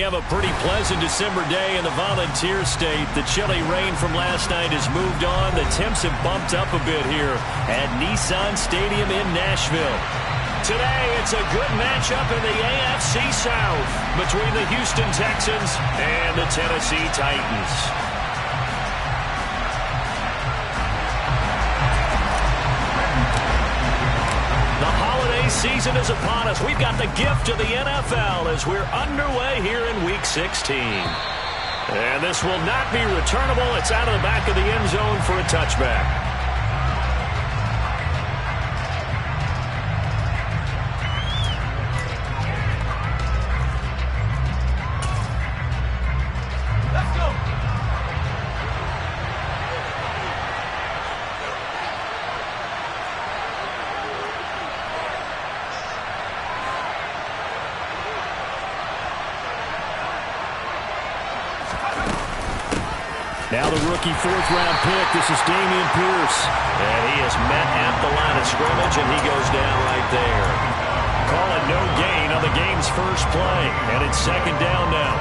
have a pretty pleasant December day in the Volunteer State. The chilly rain from last night has moved on. The temps have bumped up a bit here at Nissan Stadium in Nashville. Today, it's a good matchup in the AFC South between the Houston Texans and the Tennessee Titans. The holiday season is upon us. We've got the gift of the NFL as we're underway here in Week 16. And this will not be returnable. It's out of the back of the end zone for a touchback. Now the rookie fourth-round pick. This is Dameon Pierce. And he is met at the line of scrimmage, and he goes down right there. Call it no gain on the game's first play. And it's second down now.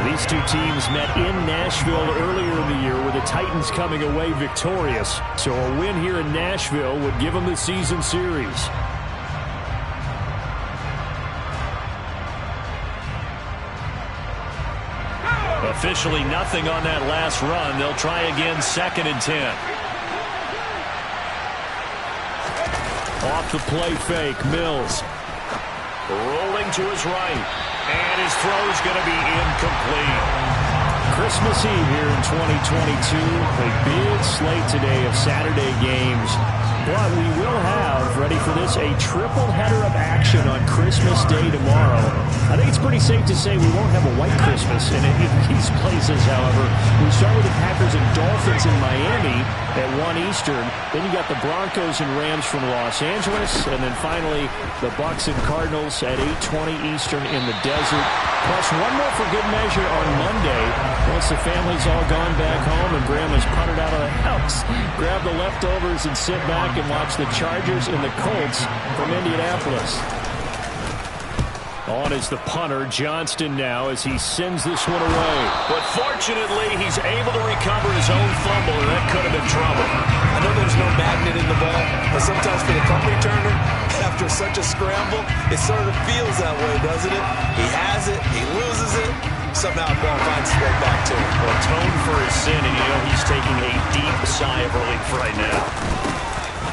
These two teams met in Nashville earlier in the year with the Titans coming away victorious. So a win here in Nashville would give them the season series. Officially nothing on that last run. They'll try again, 2nd and 10. Off the play fake, Mills. Rolling to his right. And his throw's going to be incomplete. Christmas Eve here in 2022. A big slate today of Saturday games. But we will have, ready for this, a triple header of action on Christmas Day tomorrow. I think it's pretty safe to say we won't have a white Christmas in these places, however. We start with the Packers and Dolphins in Miami at 1 Eastern. Then you got the Broncos and Rams from Los Angeles. And then finally, the Bucs and Cardinals at 8:20 Eastern in the desert. Plus one more for good measure on Monday. Once the family's all gone back home and Grandma's punted out of the house, grab the leftovers and sit back and watch the Chargers and the Colts from Indianapolis. On is the punter, Johnston now, as he sends this one away. But fortunately, he's able to recover his own fumble, and that could have been trouble. I know there's no magnet in the ball, but sometimes for the punt returner, after such a scramble, it sort of feels that way, doesn't it? He has it, he loses it, somehow the ball finds its way back to him. Well, atone for his sin, and you know he's taking a deep sigh of relief right now.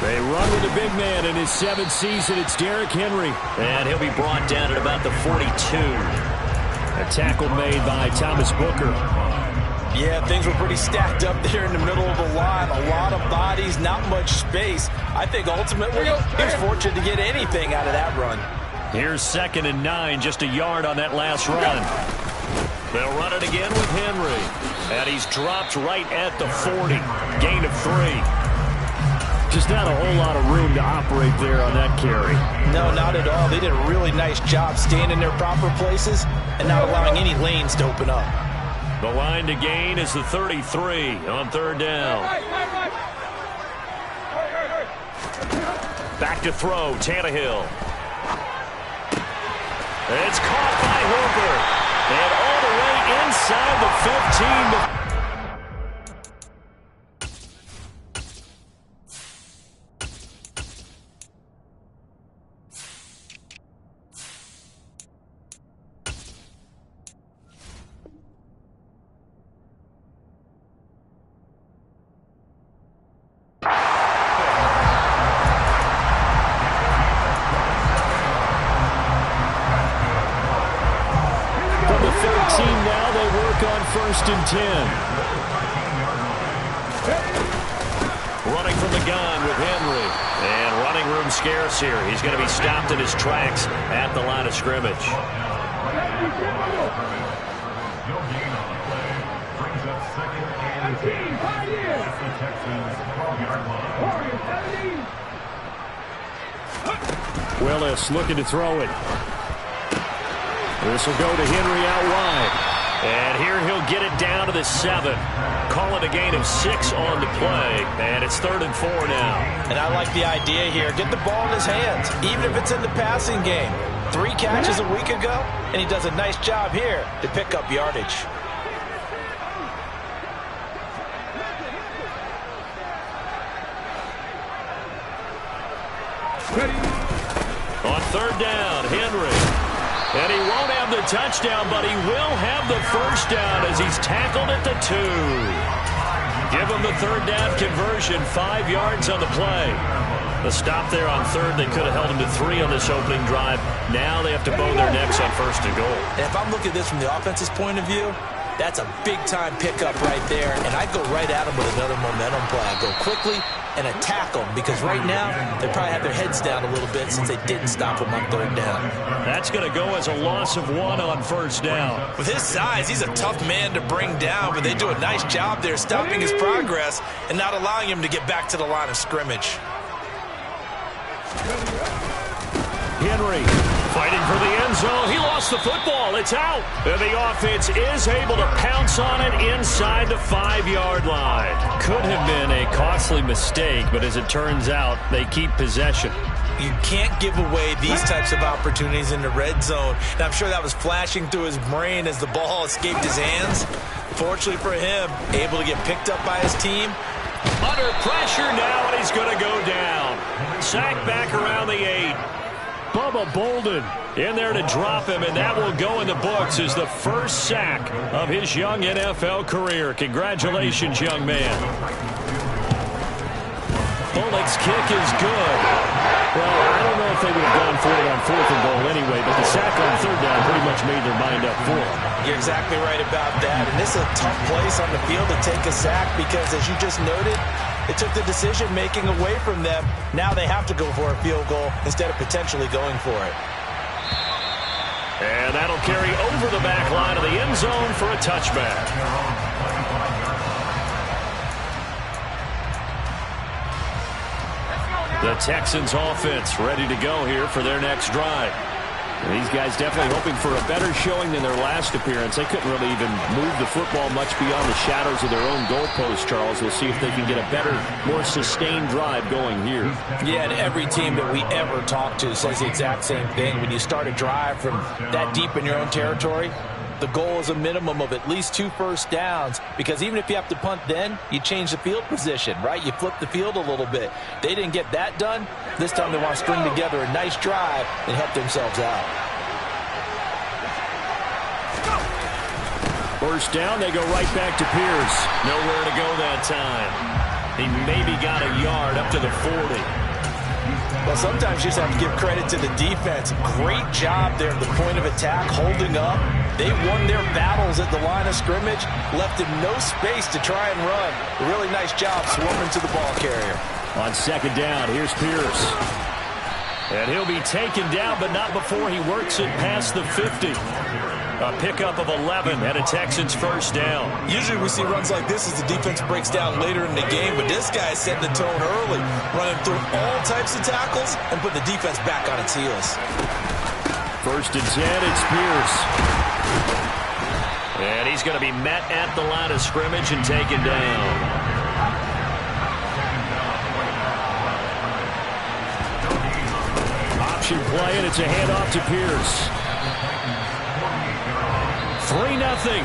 They run with a big man in his 7th season. It's Derrick Henry. And he'll be brought down at about the 42. A tackle made by Thomas Booker. Yeah, things were pretty stacked up there in the middle of the line. A lot of bodies, not much space. I think ultimately he was fortunate to get anything out of that run. Here's 2nd and 9, just a yard on that last run. They'll run it again with Henry. And he's dropped right at the 40. Gain of 3. Just not a whole lot of room to operate there on that carry. No, not at all. They did a really nice job staying in their proper places and not allowing any lanes to open up. The line to gain is the 33 on 3rd down. Back to throw, Tannehill. It's caught by Hooper. And all the way inside the 15. Now they work on 1st and 10. Running from the gun with Henry. And running room scarce here. He's going to be stopped in his tracks at the line of scrimmage. Willis looking to throw it. This will go to Henry out wide. And here he'll get it down to the 7. Call it a gain of 6 on the play. And it's 3rd and 4 now. And I like the idea here. Get the ball in his hands, even if it's in the passing game. 3 catches a week ago, and he does a nice job here to pick up yardage. On third down, Henry. And he won't have the touchdown, but he will have the first down as he's tackled at the 2. Give him the third down conversion, 5 yards on the play. The stop there on third, they could have held him to 3 on this opening drive. Now they have to bow their necks on first and goal. And if I'm looking at this from the offense's point of view, that's a big-time pickup right there, and I go right at him with another momentum play. I go quickly and attack them, because right now they probably have their heads down a little bit since they didn't stop him on third down. That's going to go as a loss of 1 on first down. With his size, he's a tough man to bring down, but they do a nice job there stopping his progress and not allowing him to get back to the line of scrimmage. Henry fighting for the end zone. He lost the football. It's out. And the offense is able to pounce on it inside the 5-yard line. Could have been a costly mistake, but as it turns out, they keep possession. You can't give away these types of opportunities in the red zone. And I'm sure that was flashing through his brain as the ball escaped his hands. Fortunately for him, able to get picked up by his team. Under pressure now, and he's going to go down. Sack back around the 8. Bubba Bolden in there to drop him, and that will go in the books as the first sack of his young NFL career. Congratulations, young man. Bullock's kick is good. Well, I don't know if they would have gone for it on 4th and goal anyway, but the sack on third down pretty much made their mind up for it. You're exactly right about that, and this is a tough place on the field to take a sack because, as you just noted, it took the decision-making away from them. Now they have to go for a field goal instead of potentially going for it. And that'll carry over the back line of the end zone for a touchback. The Texans offense ready to go here for their next drive. And these guys definitely hoping for a better showing than their last appearance. They couldn't really even move the football much beyond the shadows of their own goalpost, Charles. We'll see if they can get a better, more sustained drive going here. Yeah, and every team that we ever talk to says the exact same thing. When you start a drive from that deep in your own territory, the goal is a minimum of at least 2 first downs, because even if you have to punt then, you change the field position, right? You flip the field a little bit. They didn't get that done. This time they want to string together a nice drive and help themselves out. First down, they go right back to Pierce. Nowhere to go that time. He maybe got a yard up to the 40. Well, sometimes you just have to give credit to the defense. Great job there at the point of attack, holding up. They won their battles at the line of scrimmage, left him no space to try and run. A really nice job swarming to the ball carrier. On second down, here's Pierce. And he'll be taken down, but not before he works it past the 50. A pickup of 11 and a Texans first down. Usually we see runs like this as the defense breaks down later in the game, but this guy is setting the tone early, running through all types of tackles and putting the defense back on its heels. First and 10, it's Pierce. And he's going to be met at the line of scrimmage and taken down. Option play, and it's a handoff to Pierce. 3-0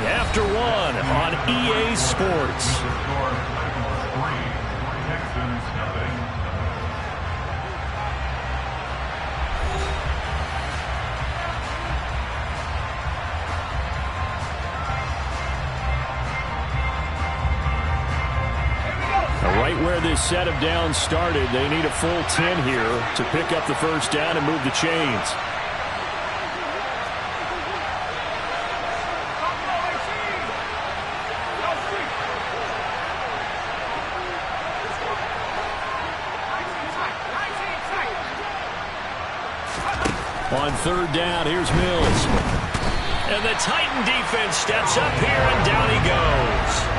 after 1 on EA Sports. Right where this set of downs started, they need a full 10 here to pick up the first down and move the chains. On third down, here's Mills. And the Titan defense steps up here, and down he goes.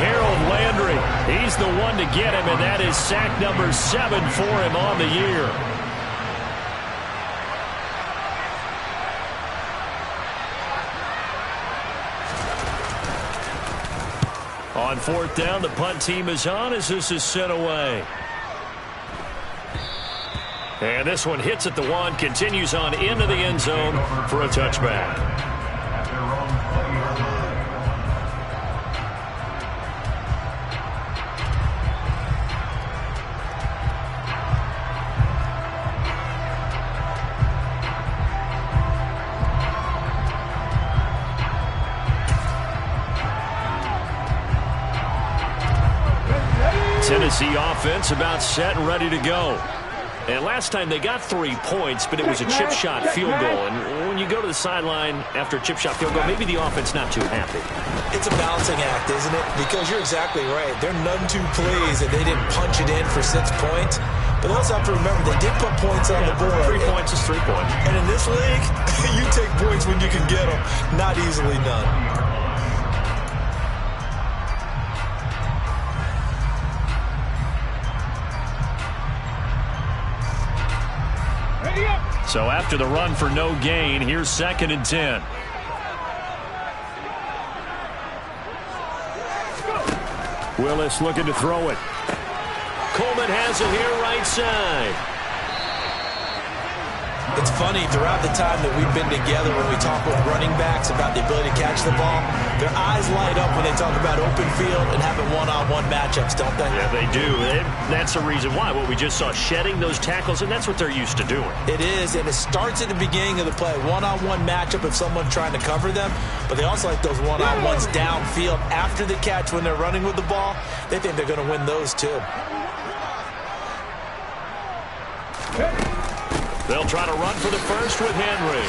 Harold Landry, he's the one to get him, and that is sack number 7 for him on the year. On fourth down, the punt team is on as this is sent away. And this one hits at the 1, continues on into the end zone for a touchback. Tennessee offense about set and ready to go. And last time they got 3 points, but it was a chip shot field goal. And when you go to the sideline after a chip shot field goal, maybe the offense not too happy. It's a balancing act, isn't it? Because you're exactly right. They're none-two plays, and they didn't punch it in for 6 points. But also have to remember, they did put points on the board. 3 points is 3 points. And in this league, you take points when you can get them. Not easily done. So after the run for no gain, here's 2nd and 10. Willis looking to throw it. Coleman has it here right side. It's funny, throughout the time that we've been together, when we talk with running backs about the ability to catch the ball, their eyes light up when they talk about open field and having one-on-one matchups, don't they? Yeah, they do. That's the reason why. What we just saw, shedding those tackles, and that's what they're used to doing. It is, and it starts at the beginning of the play. One-on-one matchup if someone's trying to cover them, but they also like those one-on-ones downfield after the catch when they're running with the ball. They think they're going to win those too. They'll try to run for the first with Henry.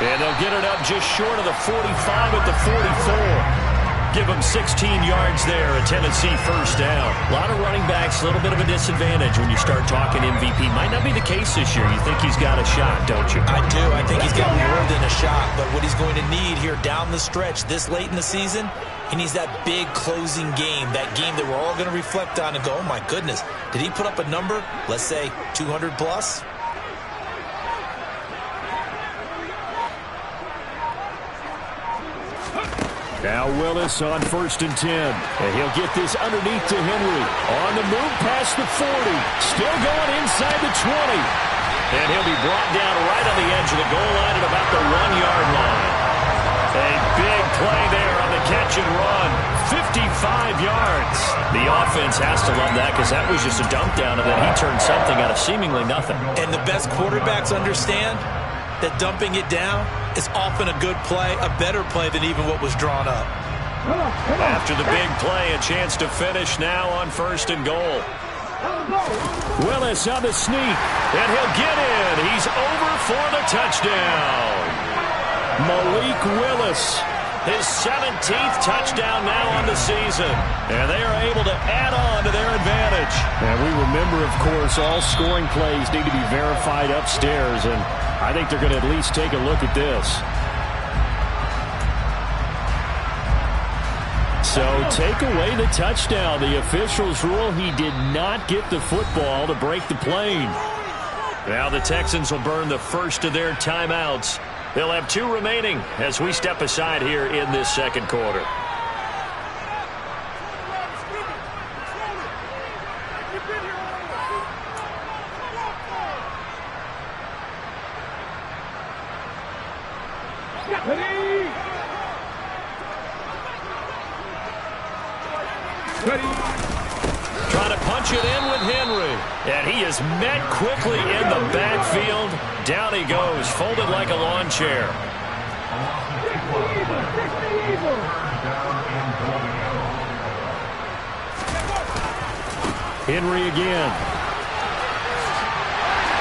And they'll get it up just short of the 45 at the 44. Give them 16 yards there, a Tennessee first down. A lot of running backs, a little bit of a disadvantage when you start talking MVP. Might not be the case this year. You think he's got a shot, don't you? I do. I think he's got more than a shot. But what he's going to need here down the stretch this late in the season, he needs that big closing game, that game that we're all going to reflect on and go, oh, my goodness, did he put up a number, let's say 200 plus? Now Willis on 1st and 10. And he'll get this underneath to Henry. On the move past the 40. Still going inside the 20. And he'll be brought down right on the edge of the goal line at about the 1-yard line. A big play there on the catch and run. 55 yards. The offense has to love that because that was just a dump down, and then he turned something out of seemingly nothing. And the best quarterbacks understand that dumping it down is often a good play, a better play than even what was drawn up. After the big play, a chance to finish now on 1st and goal. Willis on the sneak, and he'll get in. He's over for the touchdown. Malik Willis, his 17th touchdown now on the season. And they are able to add on to their advantage. And we remember, of course, all scoring plays need to be verified upstairs, and I think they're going to at least take a look at this. So take away the touchdown. The officials rule he did not get the football to break the plane. Now the Texans will burn the first of their timeouts. They'll have 2 remaining as we step aside here in this 2nd quarter. Trying to punch it in with Henry. And he is met quickly in the backfield. Down he goes, folded like a lawn chair. Henry again.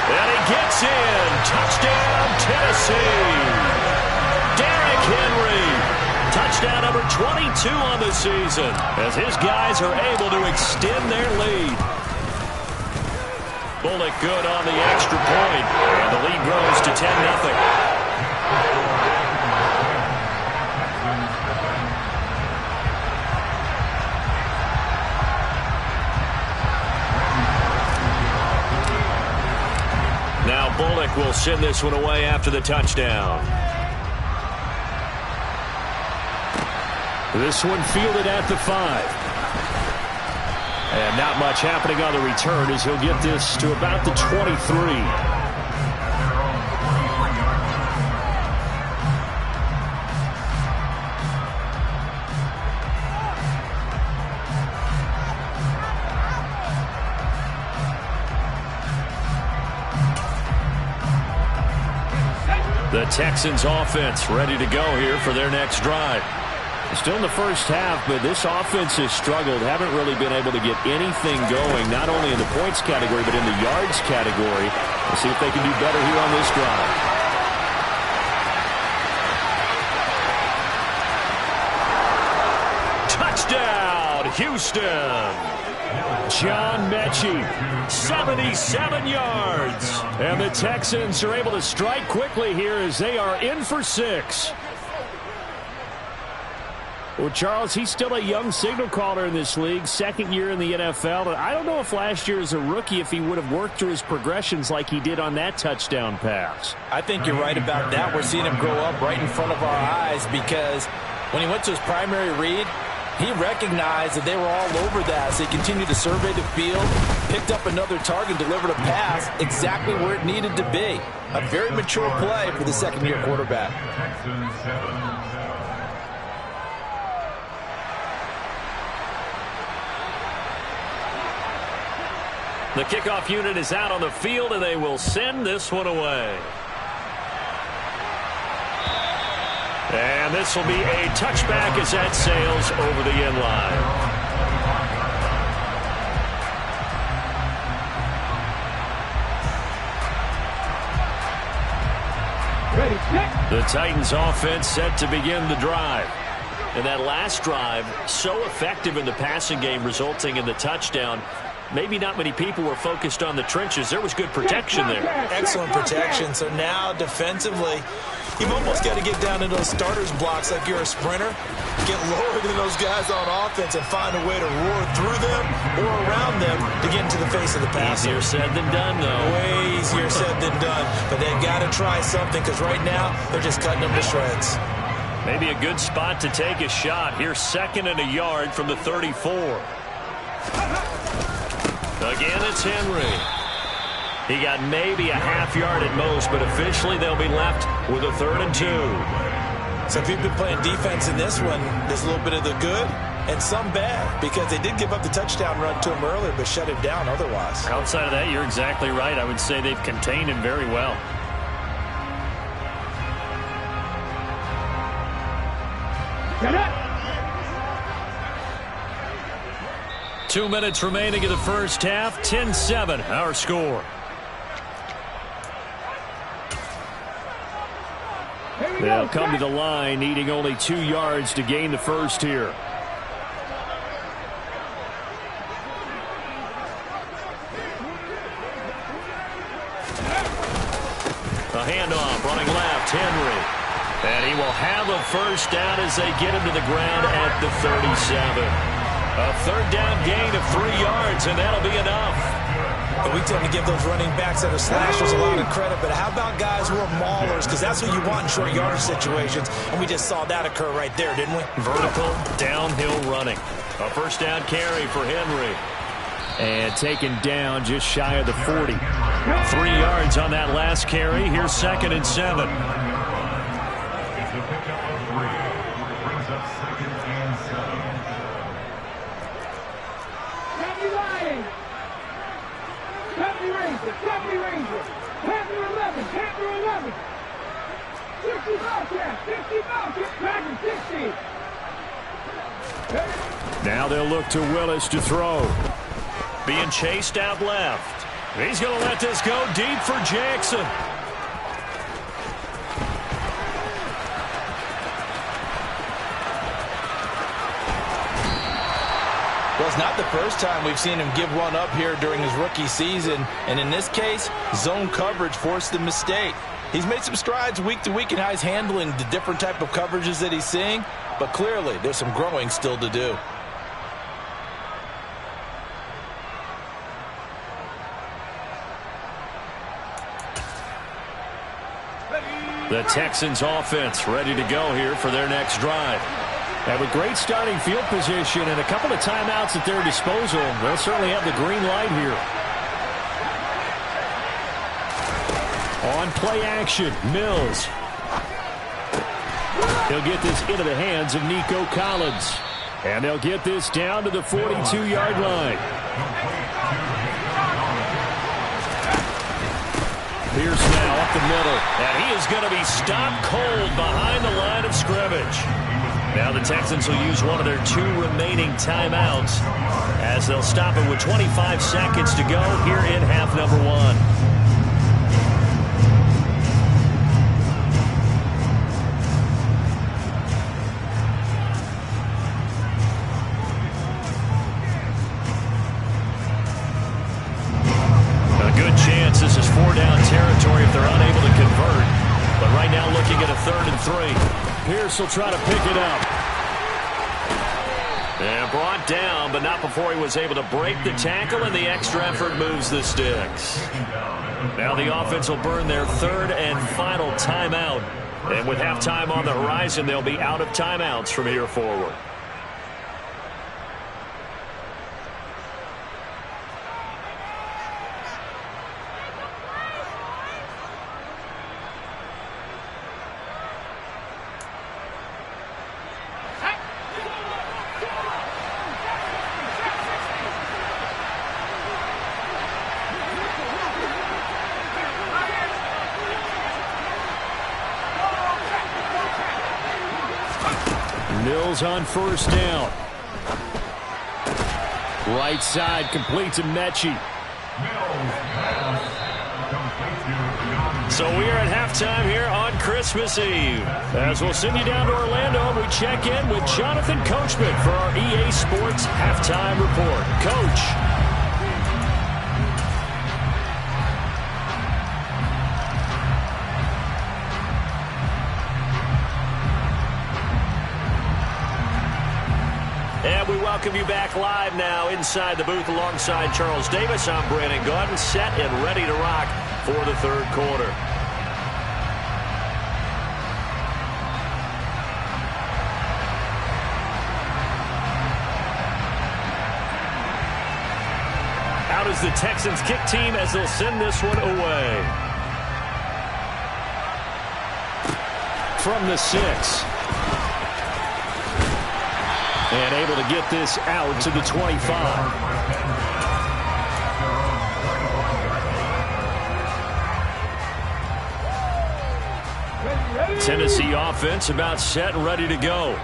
And he gets in. Touchdown, Tennessee. Derrick Henry. Touchdown number 22 on the season as his guys are able to extend their lead. Bullock good on the extra point, and the lead grows to 10-0. Now Bullock will send this one away after the touchdown. This one fielded at the 5. And not much happening on the return as he'll get this to about the 23. The Texans offense ready to go here for their next drive. Still in the first half, but this offense has struggled. Haven't really been able to get anything going, not only in the points category, but in the yards category. We'll see if they can do better here on this drive. Touchdown, Houston! John Mechie, 77 yards. And the Texans are able to strike quickly here as they are in for 6. Well, Charles, he's still a young signal caller in this league, second year in the NFL. And I don't know if last year as a rookie, if he would have worked through his progressions like he did on that touchdown pass. I think you're right about that. We're seeing him grow up right in front of our eyes because when he went to his primary read, he recognized that they were all over that, so he continued to survey the field, picked up another target, delivered a pass exactly where it needed to be. A very mature play for the second-year quarterback. The kickoff unit is out on the field, and they will send this one away. And this will be a touchback as that sails over the end line. The Titans offense set to begin the drive. And that last drive, so effective in the passing game, resulting in the touchdown. Maybe not many people were focused on the trenches. There was good protection there. Excellent protection. So now defensively, you've almost got to get down into those starters blocks like you're a sprinter. Get lower than those guys on offense and find a way to roar through them or around them to get into the face of the passer. Easier said than done, though. Way easier said than done. But they've got to try something because right now they're just cutting them to shreds. Maybe a good spot to take a shot. Here's 2nd and a yard from the 34. Again, it's Henry. He got maybe a half yard at most, but officially they'll be left with a 3rd and 2. So if you've been playing defense in this one, there's a little bit of the good and some bad because they did give up the touchdown run to him earlier but shut him down otherwise. Outside of that, you're exactly right. I would say they've contained him very well. Get it! 2 minutes remaining in the first half. 10-7, our score. They'll come to the line, needing only 2 yards to gain the first here. A handoff, running left, Henry. And he will have a first down as they get him to the ground at the 37. A 3rd down gain of 3 yards, and that'll be enough. And we tend to give those running backs that are slashers a lot of credit, but how about guys who are maulers? Because that's what you want in short yardage situations, and we just saw that occur right there, didn't we? Vertical, downhill running. A first down carry for Henry. And taken down just shy of the 40. 3 yards on that last carry. Here's 2nd and 7. Now they'll look to Willis to throw. Being chased out left. He's going to let this go deep for Jackson. Well, it's not the first time we've seen him give one up here during his rookie season. And in this case, zone coverage forced the mistake. He's made some strides week to week in how he's handling the different type of coverages that he's seeing. But clearly, there's some growing still to do. The Texans offense ready to go here for their next drive. And with great starting field position and a couple of timeouts at their disposal, they'll certainly have the green light here. On play action, Mills. He'll get this into the hands of Nico Collins. And they'll get this down to the 42-yard line. Pierce now up the middle. And he is going to be stopped cold behind the line of scrimmage. Now the Texans will use one of their 2 remaining timeouts as they'll stop it with 25 seconds to go here in half number 1. This is 4-down territory if they're unable to convert. But right now looking at a 3rd and 3. Pierce will try to pick it up. And brought down, but not before he was able to break the tackle, and the extra effort moves the sticks. Now the offense will burn their 3rd and final timeout. And with halftime on the horizon, they'll be out of timeouts from here forward. Mills on 1st down. Right side complete to Mechie. So we are at halftime here on Christmas Eve. As we'll send you down to Orlando, and we check in with Jonathan Coachman for our EA Sports Halftime Report. Coach. And we welcome you back live now inside the booth alongside Charles Davis. I'm Brandon Gaudin, set and ready to rock for the 3rd quarter. Out is the Texans kick team as they'll send this one away. From the 6. And able to get this out to the 25. Tennessee offense about set and ready to go.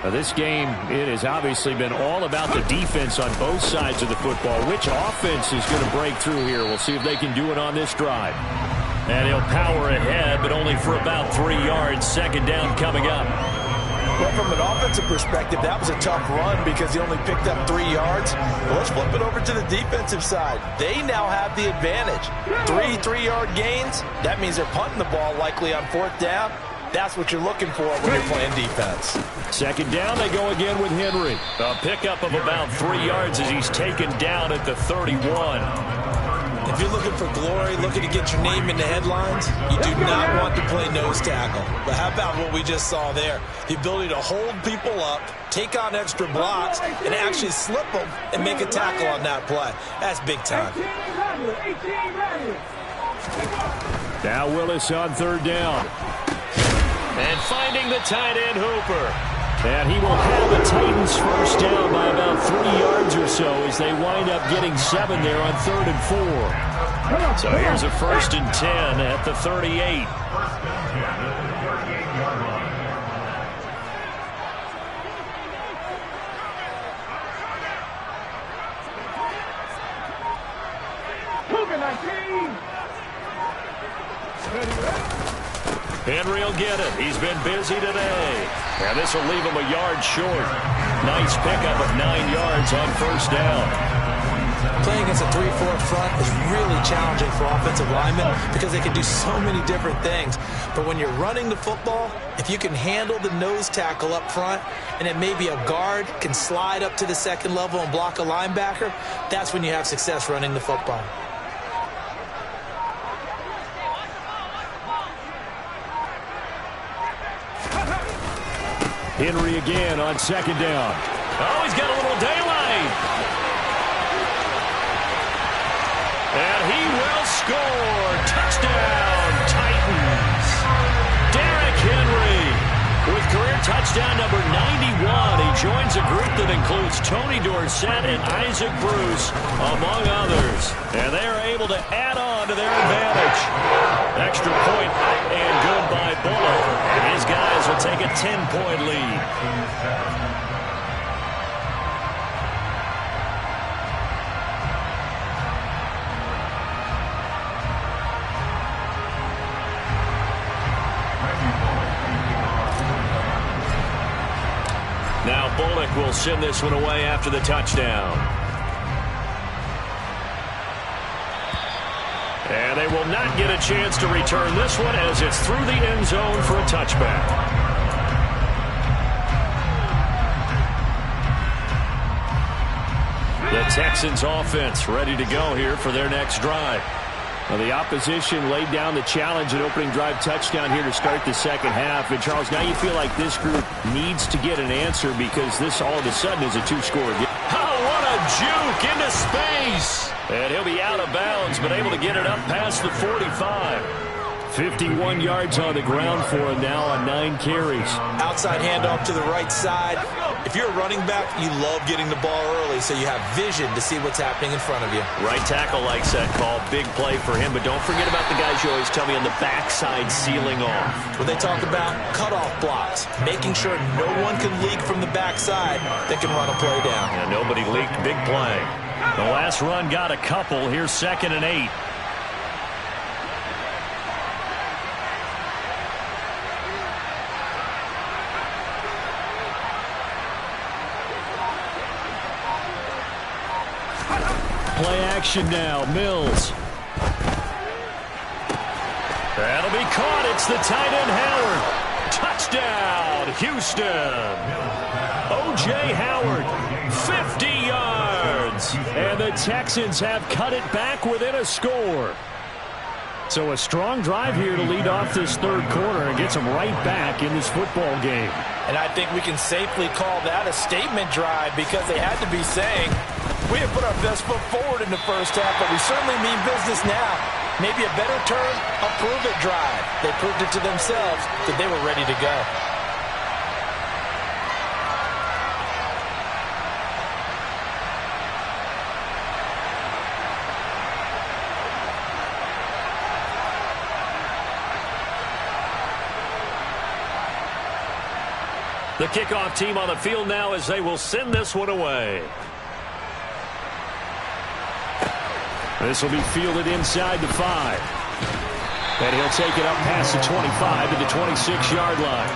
Now this game, it has obviously been all about the defense on both sides of the football. Which offense is going to break through here? We'll see if they can do it on this drive. And he'll power ahead, but only for about 3 yards. 2nd down coming up. Well, from an offensive perspective, that was a tough run because he only picked up 3 yards. Well, let's flip it over to the defensive side. They now have the advantage. 3 3-yard gains. That means they're punting the ball likely on 4th down. That's what you're looking for when you're playing defense. 2nd down, they go again with Henry. A pickup of about 3 yards as he's taken down at the 31. If you're looking for glory, looking to get your name in the headlines, you do not want to play nose tackle. But how about what we just saw there? The ability to hold people up, take on extra blocks, and actually slip them and make a tackle on that play. That's big time. Now Willis on 3rd down. And finding the tight end Hooper. And he will have the Titans 1st down by about 3 yards or so as they wind up getting 7 there on 3rd and 4. So here's a 1st and 10 at the 38. Henry will get it. He's been busy today. And this will leave him a yard short. Nice pickup of 9 yards on 1st down. Playing against a 3-4 front is really challenging for offensive linemen because they can do so many different things. But when you're running the football, if you can handle the nose tackle up front and then maybe a guard can slide up to the 2nd level and block a linebacker, that's when you have success running the football. Henry again on second down. Oh, he's got a little daylight. And he will score. Touchdown, Titans. Derrick Henry with career touchdown number 91. He joins a group that includes Tony Dorsett and Isaac Bruce, among others. And they are able to add on to their advantage. Extra point up and good by Bullock. And his guys will take a 10-point lead. Now Bullock will send this one away after the touchdown. And they will not get a chance to return this one as it's through the end zone for a touchback. The Texans offense ready to go here for their next drive. Well, the opposition laid down the challenge at opening drive touchdown here to start the second half. And, Charles, now you feel like this group needs to get an answer because this all of a sudden is a two-score game. Oh, what a juke into space. And he'll be out of bounds, but able to get it up past the 45. 51 yards on the ground for him now on 9 carries. Outside handoff to the right side. If you're a running back, you love getting the ball early so you have vision to see what's happening in front of you. Right tackle likes that call. Big play for him. But don't forget about the guys you always tell me on the backside sealing off. When they talk about cutoff blocks, making sure no one can leak from the backside that can run a play down. Yeah, nobody leaked. Big play. The last run got a couple. Here's 2nd and 8. Play action now. Mills. That'll be caught. It's the tight end Howard. Touchdown, Houston. O.J. Howard, 50 yards. And the Texans have cut it back within a score. So a strong drive here to lead off this third quarter and gets them right back in this football game. And I think we can safely call that a statement drive because they had to be saying, we have put our best foot forward in the first half, but we certainly mean business now. Maybe a better term, a prove-it drive. They proved it to themselves that they were ready to go. The kickoff team on the field now as they will send this one away. This will be fielded inside the 5. And he'll take it up past the 25 to the 26-yard line.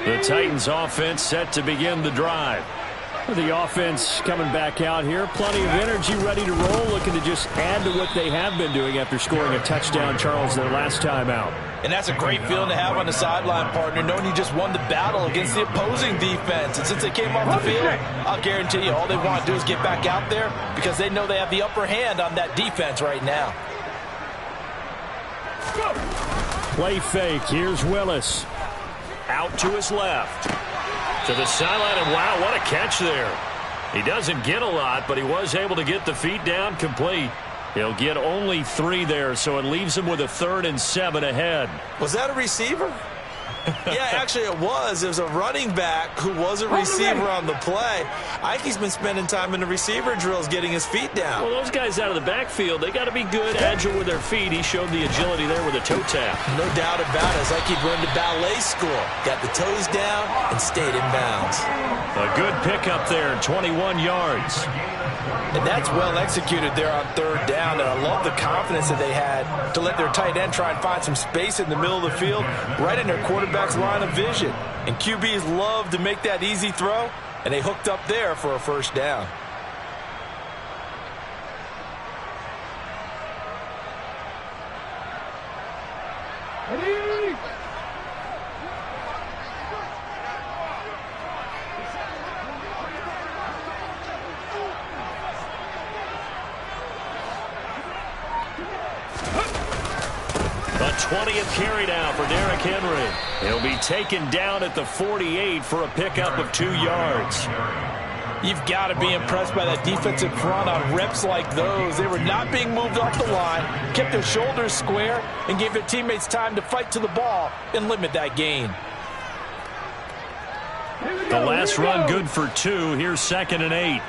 The Titans offense set to begin the drive. The offense coming back out here. Plenty of energy, ready to roll, looking to just add to what they have been doing after scoring a touchdown, Charles, their last time out. And that's a great feeling to have on the sideline, partner, knowing you just won the battle against the opposing defense. And since they came off the field, I'll guarantee you all they want to do is get back out there because they know they have the upper hand on that defense right now. Play fake. Here's Willis. Out to his left. To the sideline, and wow, what a catch there. He doesn't get a lot, but he was able to get the feet down complete. He'll get only 3 there, so it leaves him with a 3rd and 7 ahead. Was that a receiver? Yeah, actually it was. It was a running back who was a receiver on the play. I think he's been spending time in the receiver drills getting his feet down. Well, those guys out of the backfield, they got to be good, agile with their feet. He showed the agility there with a toe tap. No doubt about it. It's like he went to ballet school. Got the toes down and stayed in bounds. A good pickup there, 21 yards. And that's well executed there on 3rd down. And I love the confidence that they had to let their tight end try and find some space in the middle of the field, right in their quarterback's line of vision. And QBs love to make that easy throw, and they hooked up there for a 1st down. 20th carry now for Derrick Henry. He'll be taken down at the 48 for a pickup of 2 yards. You've got to be impressed by that defensive front on reps like those. They were not being moved off the line, kept their shoulders square, and gave their teammates time to fight to the ball and limit that gain. The last run good for 2. Here's 2nd and 8.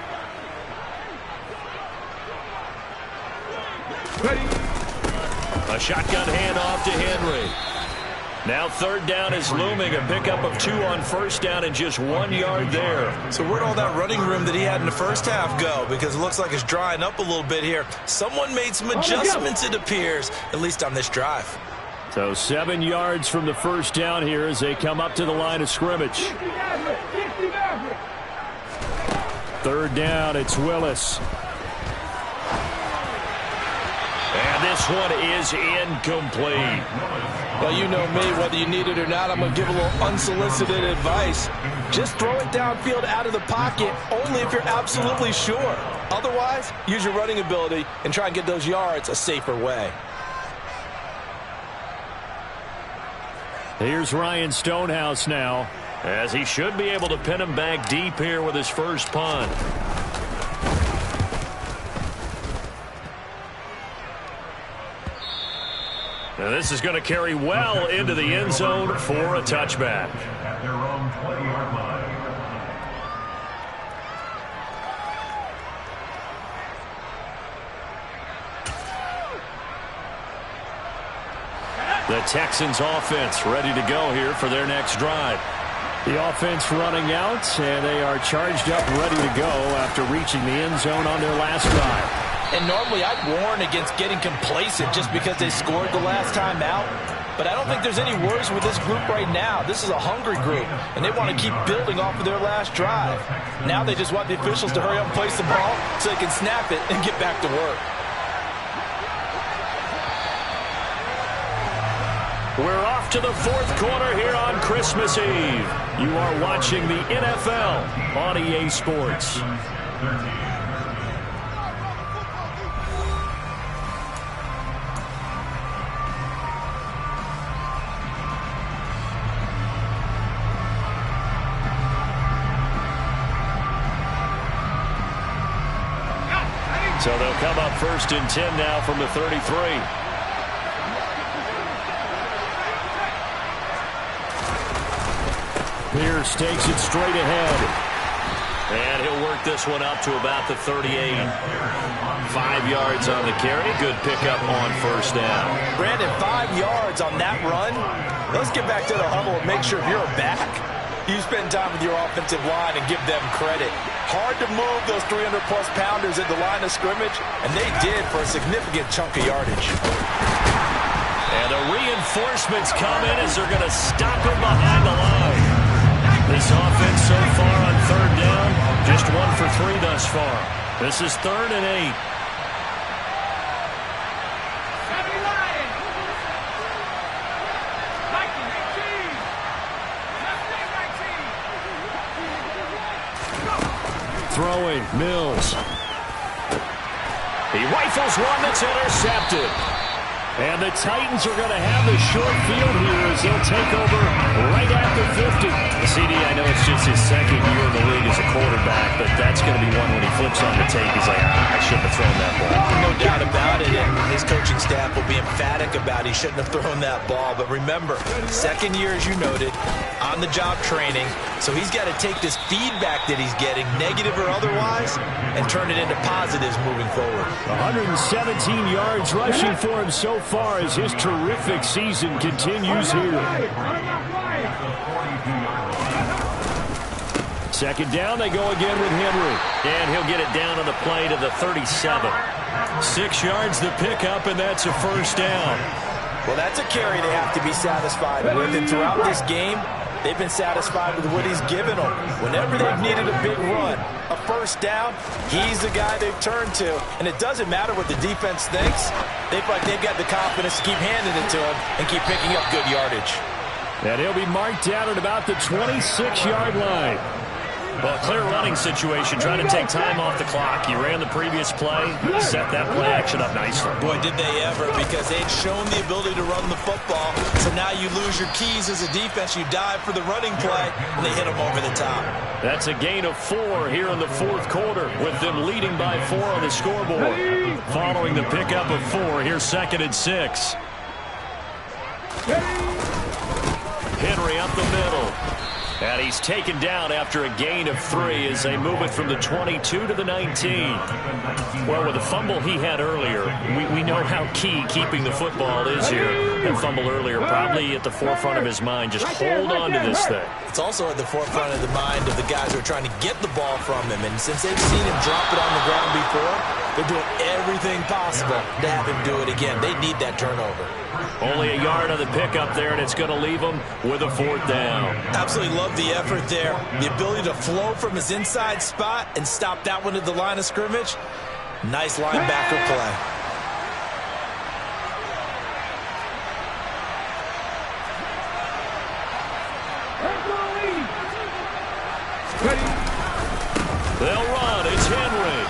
A shotgun handoff to Henry. Now 3rd down is looming. A pickup of 2 on 1st down and just 1 yard there. So where'd all that running room that he had in the first half go? Because it looks like it's drying up a little bit here. Someone made some adjustments, it appears, at least on this drive. So 7 yards from the 1st down here as they come up to the line of scrimmage. 3rd down, it's Willis. And this one is incomplete. Well, you know me, whether you need it or not, I'm going to give a little unsolicited advice. Just throw it downfield out of the pocket, only if you're absolutely sure. Otherwise, use your running ability and try and get those yards a safer way. Here's Ryan Stonehouse now, as he should be able to pin him back deep here with his first punt. Now this is going to carry well into the end zone for a touchback. At their own 20-yard line. The Texans offense ready to go here for their next drive. The offense running out, and they are charged up ready to go after reaching the end zone on their last drive. And normally I'd warn against getting complacent just because they scored the last time out. But I don't think there's any worries with this group right now. This is a hungry group, and they want to keep building off of their last drive. Now they just want the officials to hurry up and place the ball so they can snap it and get back to work. We're off to the 4th quarter here on Christmas Eve. You are watching the NFL on EA Sports. So they'll come up 1st and 10 now from the 33. Pierce takes it straight ahead. And he'll work this one up to about the 38. 5 yards on the carry. Good pickup on 1st down. Brandon, 5 yards on that run. Let's get back to the huddle and make sure if you're a back, you spend time with your offensive line and give them credit. Hard to move those 300-plus pounders at the line of scrimmage, and they did for a significant chunk of yardage. And the reinforcements come in as they're going to stop him behind the line. This offense so far on 3rd down, just 1 for 3 thus far. This is 3rd and 8. Throwing, Mills. He rifles one that's intercepted. And the Titans are going to have the short field here as they'll take over right at the 50. CD, I know it's just his 2nd year in the league as a quarterback, but that's going to be one when he flips on the tape. He's like, I shouldn't have thrown that ball. No doubt about it, and his coaching staff will be emphatic about he shouldn't have thrown that ball. But remember, 2nd year, as you noted, on-the-job training, so he's got to take this feedback that he's getting, negative or otherwise, and turn it into positives moving forward. 117 yards rushing for him so far as his terrific season continues here. 2nd down, they go again with Henry. And he'll get it down on the play to the 37. 6 yards the pickup, and that's a 1st down. Well, that's a carry they have to be satisfied with. And throughout this game, they've been satisfied with what he's given them. Whenever they've needed a big run, a 1st down, he's the guy they've turned to. And it doesn't matter what the defense thinks. They feel like they've got the confidence to keep handing it to him and keep picking up good yardage. And he'll be marked down at about the 26-yard line. Well, clear running situation, trying to take time off the clock. He ran the previous play, set that play action up nicely. Boy, did they ever, because they'd shown the ability to run the football. So now you lose your keys as a defense. You dive for the running play, and they hit them over the top. That's a gain of 4 here in the fourth quarter, with them leading by 4 on the scoreboard. Following the pickup of 4, here's 2nd and 6. Henry up the middle. And he's taken down after a gain of 3 as they move it from the 22 to the 19. Well, with the fumble he had earlier, we know how key keeping the football is here. That fumble earlier probably at the forefront of his mind. Just hold on to this thing. It's also at the forefront of the mind of the guys who are trying to get the ball from him. And since they've seen him drop it on the ground before, they're doing everything possible to have him do it again. They need that turnover. Only a yard on the pickup there, and it's going to leave him with a 4th down. Absolutely love the effort there. The ability to flow from his inside spot and stop that one at the line of scrimmage. Nice linebacker play. They'll run. It's Henry.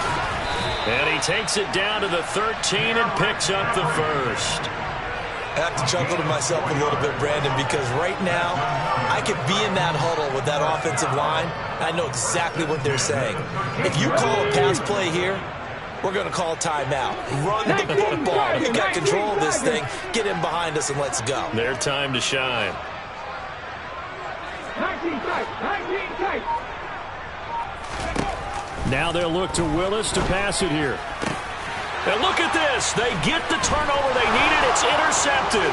And he takes it down to the 13 and picks up the first. I have to chuckle to myself a little bit, Brandon, because right now I could be in that huddle with that offensive line. I know exactly what they're saying. If you call a pass play here, we're going to call timeout. Run the football. We got control of this thing. Get in behind us and let's go. Their time to shine. 19 tight. 19 tight. Now they'll look to Willis to pass it here. And look at this. They get the turnover they needed. It's intercepted.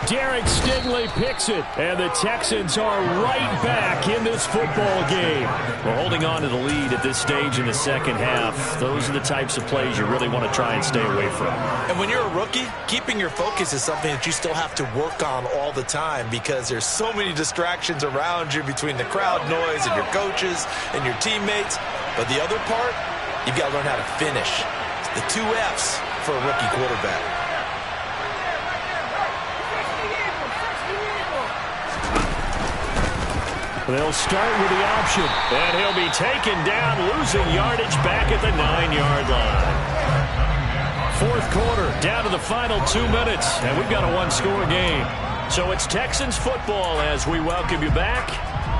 Derek Stingley picks it, and the Texans are right back in this football game. We're holding on to the lead at this stage in the second half. Those are the types of plays you really want to try and stay away from. And when you're a rookie, keeping your focus is something that you still have to work on all the time because there's so many distractions around you between the crowd noise and your coaches and your teammates. But the other part, you've got to learn how to finish. The 2 F's for a rookie quarterback. They'll start with the option, and he'll be taken down, losing yardage back at the 9-yard line. Fourth quarter, down to the final 2 minutes, and we've got a 1-score game. So it's Texans football as we welcome you back.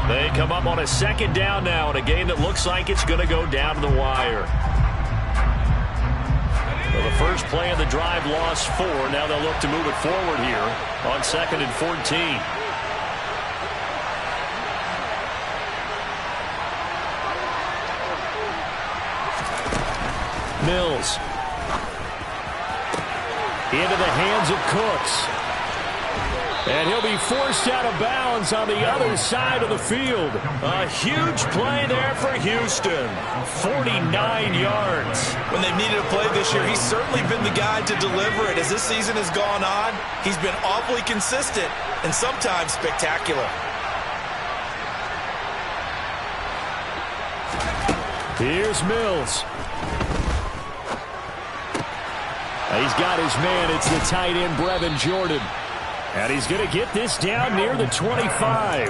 They come up on a 2nd down now in a game that looks like it's going to go down to the wire. Well, the first play of the drive lost 4. Now they'll look to move it forward here on 2nd and 14. Mills. Into the hands of Cooks. And he'll be forced out of bounds on the other side of the field. A huge play there for Houston. 49 yards. When they've needed a play this year, he's certainly been the guy to deliver it. As this season has gone on, he's been awfully consistent and sometimes spectacular. Here's Mills. He's got his man. It's the tight end, Brevin Jordan. And he's going to get this down near the 25.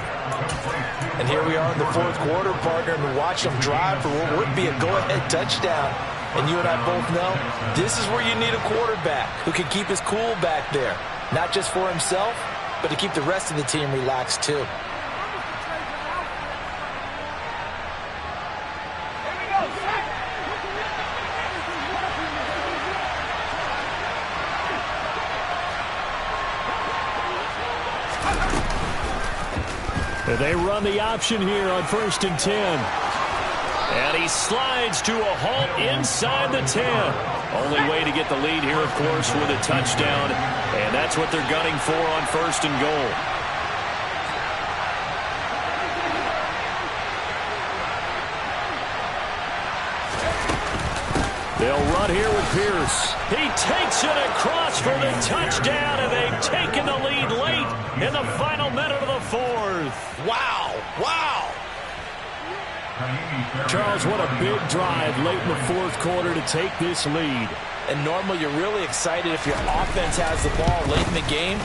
And here we are in the fourth quarter, partner, and watch him drive for what would be a go-ahead touchdown. And you and I both know this is where you need a quarterback who can keep his cool back there. Not just for himself, but to keep the rest of the team relaxed too. They run the option here on 1st and 10. And he slides to a halt inside the 10. Only way to get the lead here, of course, with a touchdown. And that's what they're gunning for on 1st and goal. They'll run here with Pierce. He takes it across for the touchdown, and they've taken the lead late in the final minute of the 4th. Wow, wow. Charles, what a big drive late in the 4th quarter to take this lead. And normally you're really excited if your offense has the ball late in the game.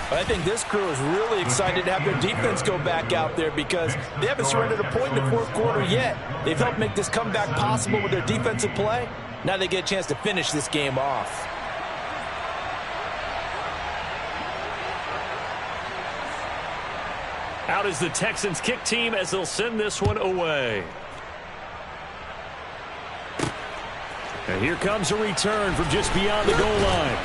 But I think this crew is really excited to have their defense go back out there because they haven't surrendered a point in the fourth quarter yet. They've helped make this comeback possible with their defensive play. Now they get a chance to finish this game off. Out is the Texans kick team as they'll send this one away. And here comes a return from just beyond the goal line.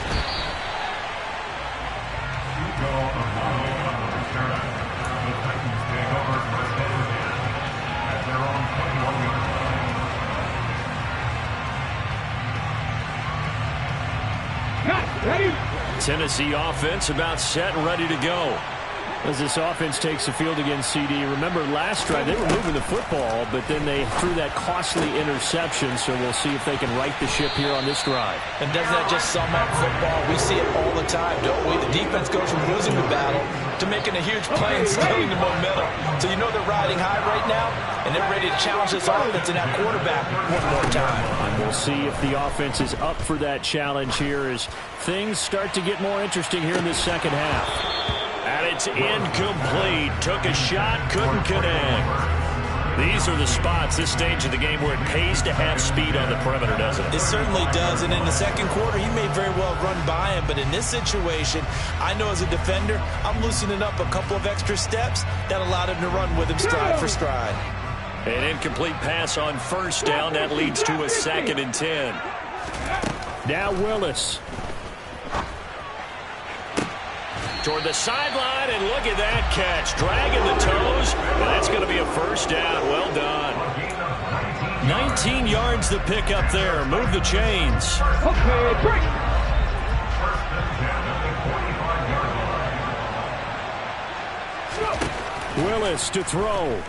Tennessee offense about set and ready to go. As this offense takes the field against CD. Remember last drive they were moving the football, but then they threw that costly interception, so we'll see if they can right the ship here on this drive. And doesn't that just sum up football? We see it all the time, don't we? The defense goes from losing the battle to making a huge play and stealing the momentum. So you know they're riding high right now, and they're ready to challenge this offense and that quarterback one more time. And we'll see if the offense is up for that challenge here as things start to get more interesting here in this second half. And it's incomplete. Took a shot, couldn't connect. These are the spots, this stage of the game, where it pays to have speed on the perimeter, doesn't it? It certainly does. And in the second quarter, he may very well run by him. But in this situation, I know as a defender, I'm loosening up a couple of extra steps that allowed him to run with him stride for stride. An incomplete pass on first down. That leads to a 2nd and 10. Now Willis. Toward the sideline, and look at that catch. Dragging the toes, and that's going to be a first down. Well done. 19 yards the pick up there. Move the chains. Okay, break. Willis to throw.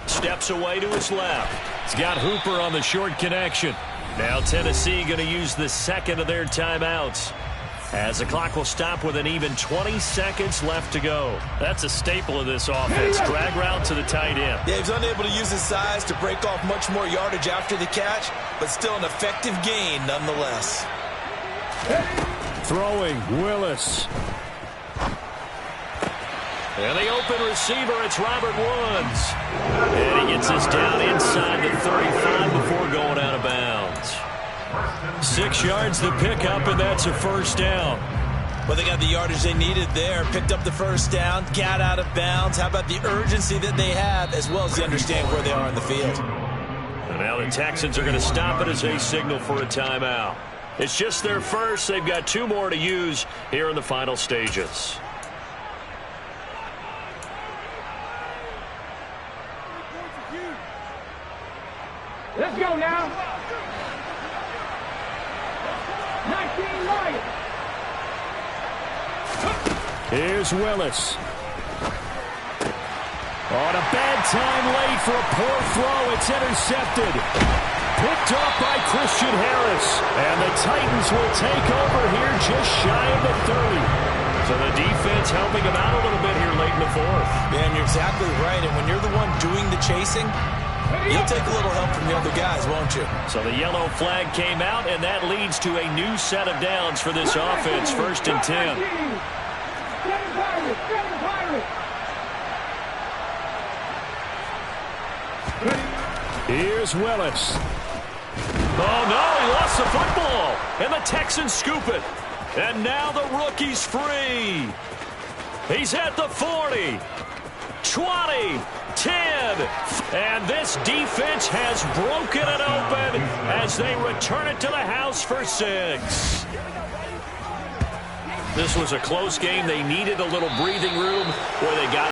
Steps away to his left. He's got Hooper on the short connection. Now Tennessee going to use the second of their timeouts, as the clock will stop with an even 20 seconds left to go. That's a staple of this offense. Drag route to the tight end. Yeah, he's unable to use his size to break off much more yardage after the catch, but still an effective gain nonetheless. Throwing, Willis. And the open receiver, it's Robert Woods. And he gets us down inside the 35 before going out of bounds. 6 yards the pickup, and that's a first down. Well, they got the yardage they needed there. Picked up the first down, got out of bounds. How about the urgency that they have, as well as the understanding where they are in the field? And now the Texans are going to stop it as they signal for a timeout. It's just their first. They've got 2 more to use here in the final stages. Let's go now. 19 Lions. Here's Willis. On a bad time late for a poor throw. It's intercepted. Picked off by Christian Harris. And the Titans will take over here just shy of the 30. So the defense helping him out a little bit here late in the fourth. Yeah, and you're exactly right. And when you're the one doing the chasing, you'll take a little help from the other guys, won't you? So the yellow flag came out, and that leads to a new set of downs for this offense. 1st and 10. Here's Willis. Oh, no, he lost the football. And the Texans scoop it. And now the rookie's free. He's at the 40. 20. 10. And this defense has broken it open as they return it to the house for 6. This was a close game. They needed a little breathing room where they got